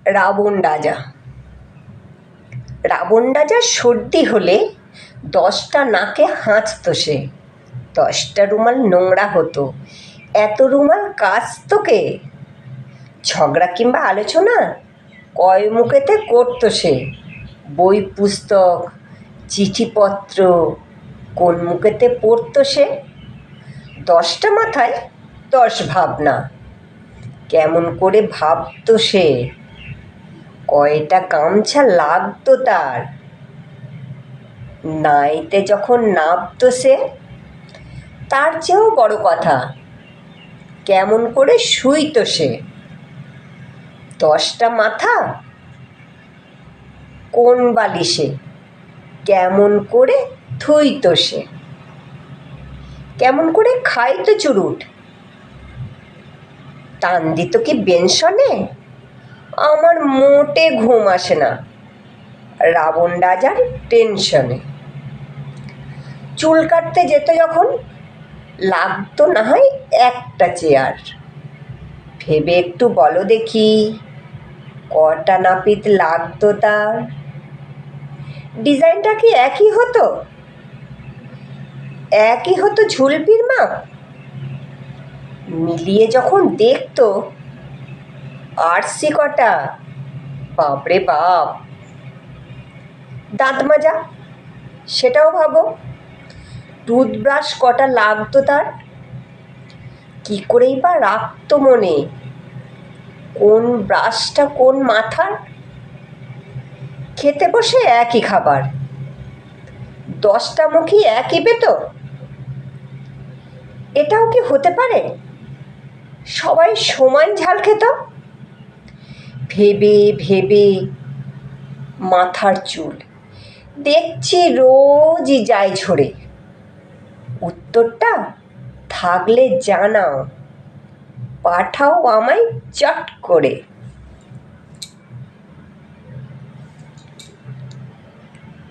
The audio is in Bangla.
রাবণ রাজা। রাবণ রাজার সর্দি হলে 10টা নাকে হাঁচত সে, 10টা রুমাল নোংরা হতো, এত রুমাল কাচতো কে? ঝগড়া কিংবা আলোচনা কয় মুখেতে করতো সে, বই পুস্তক চিঠিপত্র কোন মুখেতে পড়তো সে? 10টা মাথায় 10 ভাবনা, কেমন করে ভাবতো সে? কয়টা গামছা লাগতো তার, নাইতে যখন নামতো সে? তার চেয়েও বড় কথা, কেমন করে শুইতো সে? 10টা মাথা কোন বালিশে, কেমন করে থুইতো সে? কেমন করে খাইতো চুরুট, টান দিত কি বেনশনে? আমার মোটে ঘুম আসে না রাবণ রাজার টেনশনে। চুল কাটতে যেত যখন, লাগতো না হয় একটা চেয়ার, ভেবে একটু বলো দেখি কটা নাপিত লাগতো তার? ডিজাইনটা কি একই হতো? একই হতো ঝুলপির মাপ? মিলিয়ে যখন দেখতো, আরসি কটা, বাপরে বাপ! দাঁত মাজা, সেটাও ভাবো, টুথব্রাশ কটা লাগতো তার? কি করেই বা রাখতো মনে কোন ব্রাশটা কোন মাথার? খেতে বসে একই খাবার, 10টা মুখই একই পেত? এটাও কি হতে পারে সবাই সমান ঝাল খেত? ভেবে ভেবে মাথার চুল দেখছি রোজই যায় ঝরে। উত্তরটা থাকলে জানাও, পাঠাও আমায় চট করে।